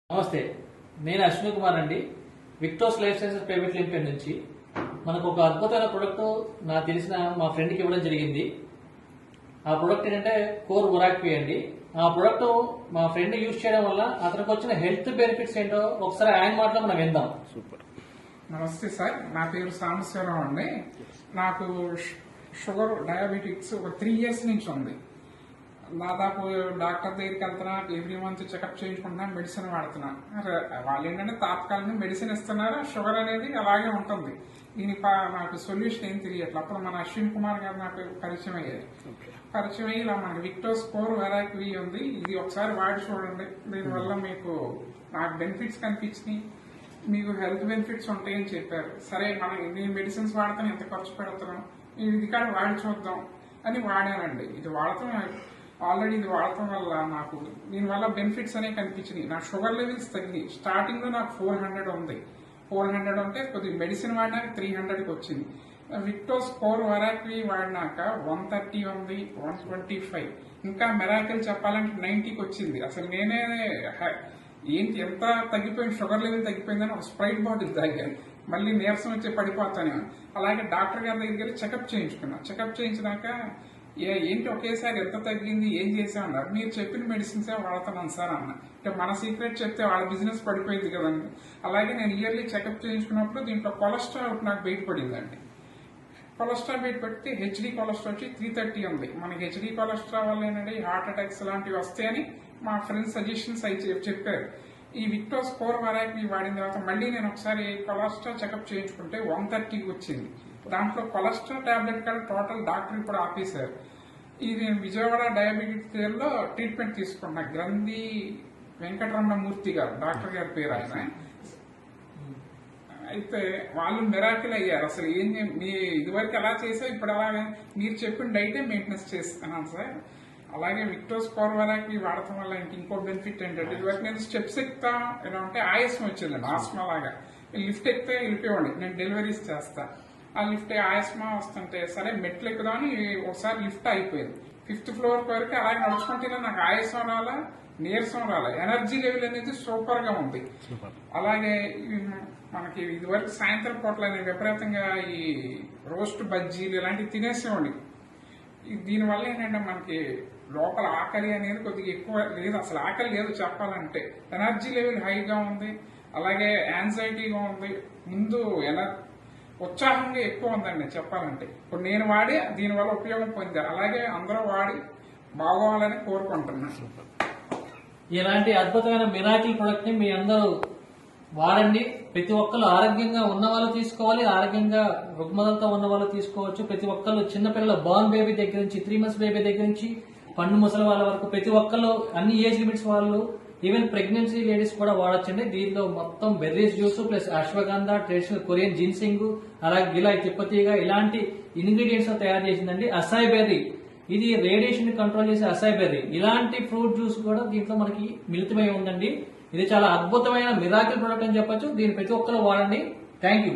నమస్తే, నేను అశ్విని కుమార్ అండి. విక్టోస్ లైఫ్ సైన్సెస్ ప్రైవేట్ లిమిటెడ్ నుంచి మనకు ఒక అద్భుతమైన ప్రొడక్ట్ నాకు తెలిసిన మా ఫ్రెండ్కి ఇవ్వడం జరిగింది. ఆ ప్రొడక్ట్ ఏంటంటే కోర్ ఒరాక్వి అండి. ఆ ప్రొడక్ట్ మా ఫ్రెండ్ యూజ్ చేయడం వల్ల అతనికి వచ్చిన హెల్త్ బెనిఫిట్స్ ఏంటో ఒకసారి ఆయన మాటలో మనం విందాం. సూపర్. నమస్తే సార్, నా పేరు సాంబశివరావు అండి. నాకు షుగర్ డయాబెటిక్స్ ఒక 3 years నుంచి ఉంది. దాదాపు డాక్టర్ దగ్గరికి వెళ్తున్నా, ఎవ్రీ మంత్ చెకప్ చేయించుకుంటున్నా, మెడిసిన్ వాడుతున్నా. వాళ్ళు ఏంటంటే తాత్కాలిక మెడిసిన్ ఇస్తున్నారు, షుగర్ అనేది అలాగే ఉంటుంది. దీనికి నాకు సొల్యూషన్ ఏం తెలియట్లేదు. అప్పుడు మన అశ్విన్ కుమార్ గారు నాకు పరిచయం అయ్యారు. పరిచయం అయ్యి ఇలా మనకి విక్టోస్ కోర్ ఒరాక్వి ఉంది, ఇది ఒకసారి వాడి చూడండి, దీనివల్ల మీకు నాకు బెనిఫిట్స్ కనిపించినాయి, మీకు హెల్త్ బెనిఫిట్స్ ఉంటాయని చెప్పారు. సరే, నేను మెడిసిన్స్ వాడతాను, ఎంత ఖర్చు పెడుతున్నాను, ఇది కానీ వాడి చూద్దాం అని వాడానండి. ఇది వాడతాం ఆల్రెడీ, ఇది వాడటం వల్ల నాకు దీనివల్ల బెనిఫిట్స్ అనేవి కనిపించినాయి. నా షుగర్ లెవెల్స్ తగ్గినాయి. స్టార్టింగ్ లో నాకు 400 ఉంది. 400 ఉంటే కొద్దిగా మెడిసిన్ వాడినాక 300కి వచ్చింది. విక్టోస్ కోర్ ఒరాక్వి వాడినాక 130 ఉంది, 125. ఇంకా మెరాకిల్ చెప్పాలంటే 90కి వచ్చింది. అసలు నేనే ఏంటి ఎంత తగ్గిపోయింది, షుగర్ లెవెల్ తగ్గిపోయిందని ఒక స్ప్రైట్ బాటిల్ తాగాను. మళ్ళీ నీరసం వచ్చి పడిపోతాను. అలాగే డాక్టర్ గారి దగ్గరికి వెళ్ళి చెకప్ చేయించుకున్నా. చెకప్ చేయించినాక ఏంటి ఒకేసారి ఎంత తగ్గింది, ఏం చేసామన్నారు. మీరు చెప్పిన మెడిసిన్సే వాడుతున్నాను సార్ అన్న. అంటే మన సీక్రెట్ చెప్తే వాళ్ళ బిజినెస్ పడిపోయింది కదండి. అలాగే నేను ఇయర్లీ చెకప్ చేయించుకున్నప్పుడు దీంట్లో కొలెస్ట్రాల్ నాకు బయటపడిందండి. కొలెస్ట్రాల్ బయటపడితే హెచ్డి కొలెస్ట్రాల్ వచ్చి 330 ఉంది. మనకి హెచ్డి కొలెస్ట్రాల్ వల్ల ఏంటంటే హార్ట్ అటాక్స్ లాంటివి వస్తాయని మా ఫ్రెండ్స్ సజెషన్స్ అయి చెప్పారు. ఈ విక్టోస్ కోర్ ఒరాక్వి వాడిన తర్వాత మళ్ళీ నేను ఒకసారి కొలెస్ట్రాల్ చెకప్ చేయించుకుంటే 130కి వచ్చింది. దాంట్లో కొలెస్ట్రాల్ టాబ్లెట్ కూడా టోటల్ డాక్టర్ కూడా ఆపేశారు. ఇది నేను విజయవాడ డయాబెటిక్ కేర్ లో ట్రీట్మెంట్ తీసుకున్నా. గ్రంథి వెంకటరమణ మూర్తి గారు డాక్టర్ గారి పేరు ఆయన. అయితే వాళ్ళు మిరాకిల్ అయ్యారు. అసలు మీ ఇదివరకు ఎలా చేసా, ఇప్పుడు అలాగే మీరు చెప్పిన డైటే మెయింటెనెన్స్ చేస్తున్నాను సార్. అలాగే విక్టోస్ కోర్ ఒరాక్వి వాడటం వల్ల ఇంకో బెనిఫిట్ ఏంటంటే, ఇదివరకు నేను స్టెప్స్ ఎక్కుతా ఎలా అంటే ఆయాసం వచ్చిందండి, ఆస్మా లాగా. లిఫ్ట్ ఎక్కితే వెళ్ళిపోవండి, నేను డెలివరీస్ చేస్తా. ఆ లిఫ్ట్ ఆయాస్మా వస్తుంటే సరే మెట్లు ఎక్కుదామని ఒకసారి లిఫ్ట్ అయిపోయింది. 5th floor వరకు అలాగే నడుచుకుంటే నాకు ఆయాసం రాలా, నీరసం రాలా, ఎనర్జీ లెవెల్ అనేది సూపర్ గా ఉంది. అలాగే మనకి ఇదివరకు సాయంత్రం పూట్ల నేను విపరీతంగా ఈ రోస్ట్ బజ్జీలు ఇలాంటివి తినేసేవాడి. దీనివల్ల ఏంటంటే మనకి లోపల ఆకలి అనేది కొద్దిగా ఎక్కువ లేదు, అసలు ఆకలి లేదు చెప్పాలంటే. ఎనర్జీ లెవెల్ హైగా ఉంది, అలాగే యాంగ్జైటీగా ఉంది, ముందు ఉత్సాహంగా ఎక్కువ ఉందండి చెప్పాలంటే. ఇప్పుడు నేను వాడి దీనివల్ల ఉపయోగం పొందా, అలాగే అందరూ వాడి బాగోవాలని కోరుకుంటున్నాను. ఇలాంటి అద్భుతమైన మిరాకిల్ ప్రొడక్ట్ ని మీ అందరూ వాడండి. ప్రతి ఒక్కరు ఆరోగ్యంగా ఉన్న వాళ్ళు తీసుకోవాలి, ఆరోగ్యంగా రుగ్మతలతో ఉన్న వాళ్ళు తీసుకోవచ్చు. ప్రతి ఒక్కరు చిన్నపిల్లల బార్న్ బేబీ దగ్గర నుంచి 3 months బేబీ దగ్గర నుంచి పండు ముసలి వాళ్ళ వరకు ప్రతి ఒక్కరు, అన్ని ఏజ్ లిమిట్స్ వాళ్ళు, ఈవెన్ ప్రెగ్నెన్సీ లేడీస్ కూడా వాడొచ్చండి. దీనిలో మొత్తం berries juice plus ashwagandha, traditional Korean ginseng, అలాగే గిలాయ్ తిప్పతీగ ఇలాంటి ఇంగ్రీడియంట్స్ తో తయారు చేసిందండి. అసాయ్ బెర్రీ, ఇది రేడియేషన్ కంట్రోల్ చేసే అసాయ్ బెర్రీ. ఇలాంటి ఫ్రూట్ జ్యూస్ కూడా దీంట్లో మనకి మిళితమై ఉందండి. ఇది చాలా అద్భుతమైన మిరాకిల్ ప్రొడక్ట్ అని చెప్పొచ్చు. దీన్ని ప్రతి ఒక్కరు వాడండి. Thank you.